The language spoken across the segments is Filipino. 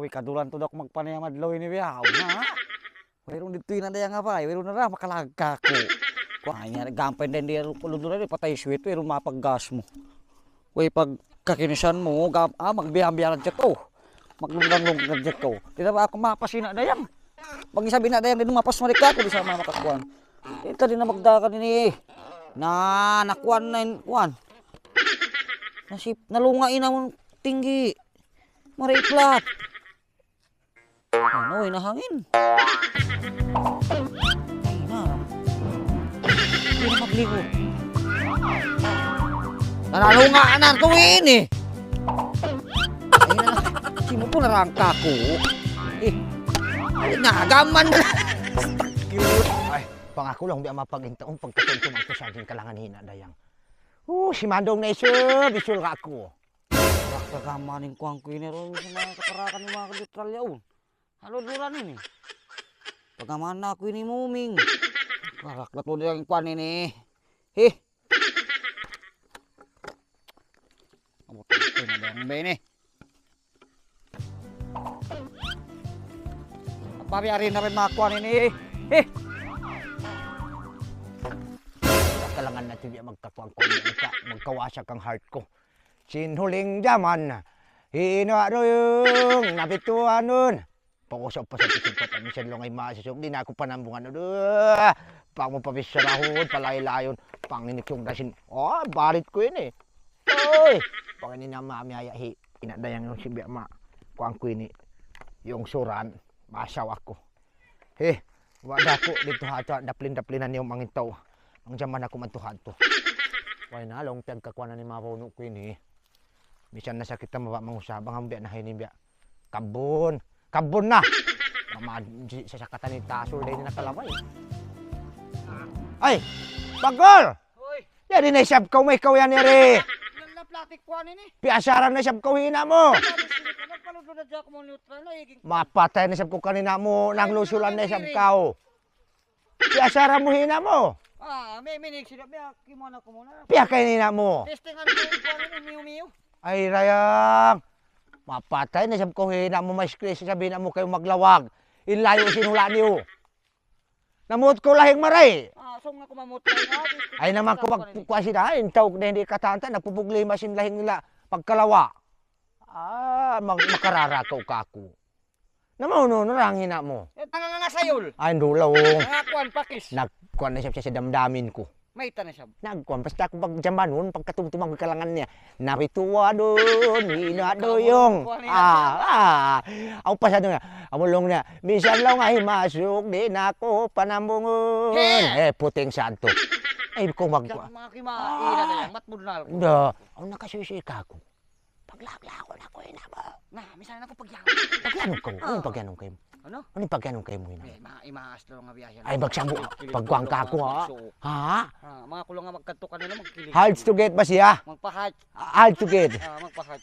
Uy, kadulan to daw ako magpanayamadlaw ini biyaw na. Mayroon dito na daya nga ba? Mayroon na ra makalagka ko. Kuanya gampay din di puluduran patay sweet pero mapaggas mo. Uy, pag kakinisan mo magbiyan-biyan jet ko. Maglunggang jet ko. Di na ba ako mapasina dayang. Pag isabi na dayang din mapas marika ko di sa mga makakuan. Ito din na magdakan ini. Na nakuan na kuan. Nasip nalungain na tinggi. Mariplat. Ano, inahangin. Ay na. Hindi na magligo. Nanalungaan na ito eh. Ay na. Sino po narangka ko? Ay nagaman na. Ay, pangako lang di mapag-intaon pagkatuntumang ko sa aking kalangan hina dayang. Si Mandong na bisul ka ako. Kagamanin ko ang kuya ron sa mga kaparakan ng mga kaditral yaw. Haluluran ini. Pagaman na ako ini muming. Karaklat mo din ang kuan ini. Abutin ko na dang bene. Pabiyarin na rin mga kuan ini. Kalangan natin di magkakuang ko. Magkawasak ang heart ko. Sinhuling jaman, hinaroyong nabituan nun. Pag-usap pa sa pisipot, minsan lang ay maasasok, di na ako panambungan. Pag mo papisarahon, palay-layon, panginik yung dasin. Barit ko yun eh. Oy! Panginin na mamiyayahi, inadayang yung sibiya kuang ko yun eh. Yung suran, masaw ako. Wala ko dito hato, daplin-daplinan yung mangintaw. Ang jaman ako mantuhan to. Why na, long pagkakuan na ni mga puno ko yun eh. Misan na sakit na mangusabang ang biya na hinibya. Kabon na! Sa sakatan ni Tasol dahil na kalaway. Ay! Bagol! Yan din na isab kaw may kaw yan ere. Plastic kuan ini. Piasaran na isab kaw hina mo. Mapatay na isab kaw kanina mo. Nanglusulan na isab kaw. Piasaran mo hina mo. May minig sila. Kimona ko muna. Piya kay nina mo. Testingan ko yung kuan ini, miu-miu. Ay, Rayang! Mapatay na sab ko hina mo may skris, sabihin na mo kayo maglawag. Ilayo sinula niyo. Namut ko lahing maray. So nga kumamutay nga. Ay naman ko magkuha sila. Intawag na hindi katanta, nagpupuglima sin lahing nila pagkalawa. Makararakaw ka ako. Naman narangin na mo. Nangangasayol. Ay, ndulaw. Nangakuan pakis. Nagkuhan na siya sa damdamin ko. May ita na siya. Nagkuhan, basta ako pagjaman nun, pagkatumtumang kalangan niya. Narituwa doon, hinadoyong. Ako pa sa doon, amulong na, minsan lang ay masuk, di na ako panambungon. Puting santo. Ay, kung magkuhan. Mga kimaina na yan, matmudnal ko. Hindi, ang nakasusi ka ako. Paglakla ko ina ba? Misalnya ako pagyanong. Pagyanong ka mo? Anong pagyanong kayo mo? Ano? Anong pagyanong kayo mo? Imaas lang nga biya. Ay, bagsamo. Pagkuhan ka ako ha? Ha? Mga kulong nga magkanto ka nila, magkilig. Hard to get ba siya? Magpahat. Hard to get. Magpahat.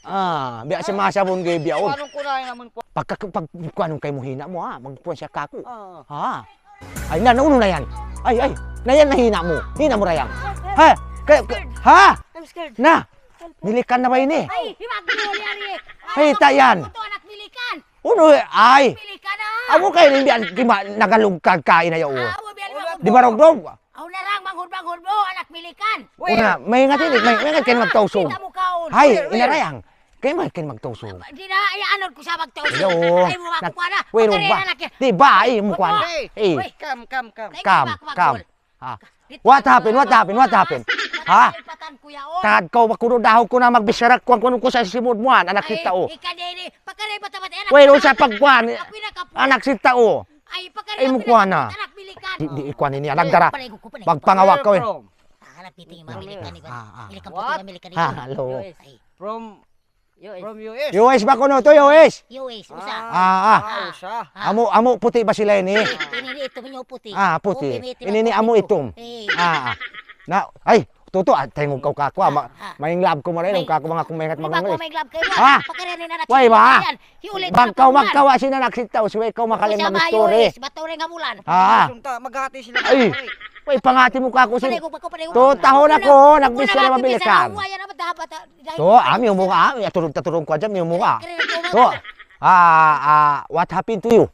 Biya siya masabon kayo biyaon. Anong kunahin naman po? Pagkuhan kayo mo hina mo ha? Magpuan siya kako. Ha? Ay, nauno na yan. Ay, nayan na hina mo. Hina mo rayang. Ha? I'm scared. Na! Milikan na ba ini? Ay, himag mo yari. Ay, tayan. Ito anak milikan. Uno, ay. Milikan na. Amo kayo nimbiyan, nagalugkag kain na yun. Di ba rogdog? Aw narang manghud-manghud mo anak milikan. Una, may nga tinig, may nga kayo magtausog. Kita mo kaon. Hay, inarayang. Kayo may kayo magtausog. Di na ayaanod ko sa magtausog. Yo. Ay mo makuha na. Wait, ba? Di ba, ay, mukha na. Hey, come. Come. Ha? What happened? Ha? Tad ko makuno dahaw ko na magbisarak kuan ko sa simod mo anak kita o. Ikadiri, pagkare ba tamat anak. Wait, sa pagkuan. Anak sita o. Ay pagkare. Ay mo kuan na. Anak milikan. Di kuan ini nagdara. Pagpangawak ko eh. Anak piting mamilikan ni ba? Milikan What? puti mamilikan ni. Hello. From US. US ba kuno to US? US usa. Usa. Amo puti ba sila ini? Ini ito minyo puti. Puti. Ini amo itom. Na, ay, tuto, tayong kau kako, maing lab ko maray, nung kako mga kumengat mga Ako may glove kayo. Ha? Pagkarenin na Way ba? Magkaw Magkawa sina naksitaw, suwe ikaw makaling mag-story. Batore nga bulan. Maghati sila. Ay, way pangati mo kako sin. Pareho. To tahon ako, nagbisya na mabilikan. To, ami mo nga, turong ko dyan, mi mo nga. To, What happened to you?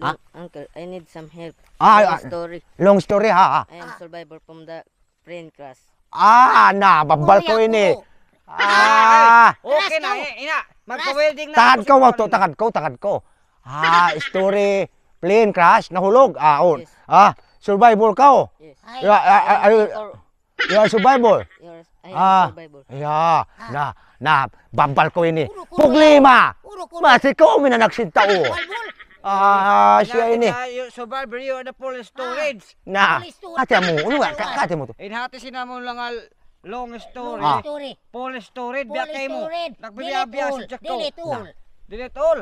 Look, Uncle, I need some help. Ah, Long story. Long story ha. I am survivor from the plane crash. Babal ko ini. Okay na, ina. Magpa-welding na. Takad ko. Story plane crash, nahulog. Yes. Survivor ka. Yes. Ay, You are survivor. Yours, I am survivor. Babal ko ini. Kuro. Problema. Kuro. Masih ko minanagsinta o. Walbol. Siya ini. You survivor, you are the full storage. Police to. Kate mo. Ano ba? Kate mo to. Inhati sinamon lang al long story. Story. Full storage, biya kay mo. Nagbibiya sa Jack to. Delete all. Delete all.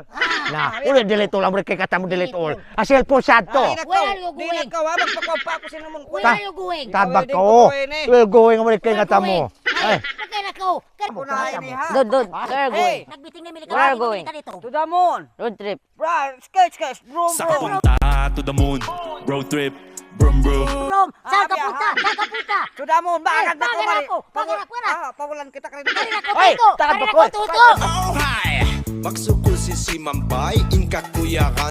Uli delete all. Amre kay kata mo delete all. Cellphone sad to. Where are you Di going? nagkaw, magpakaw pa ako sinamon. Where are you going? Tabak ko. We're going amre kay kata mo. Ay, pagkay na ko. Kunain ni ha. Dude, where are you going? Nagbiting ni Where are you going? To the moon. Road trip. Bra, sketch, bro. Sa punta to the moon, road trip, brum brum. Rom, saan ka punta? Saan ka punta? To the moon, bakit na Bakit ako? Bakit ako na? Pagulan kita kanina. Kanina ko Oy, tuto. takad Kanina ba ko ko? tuto. Oh hi! Magsukol si Simampay, inka kuya ka.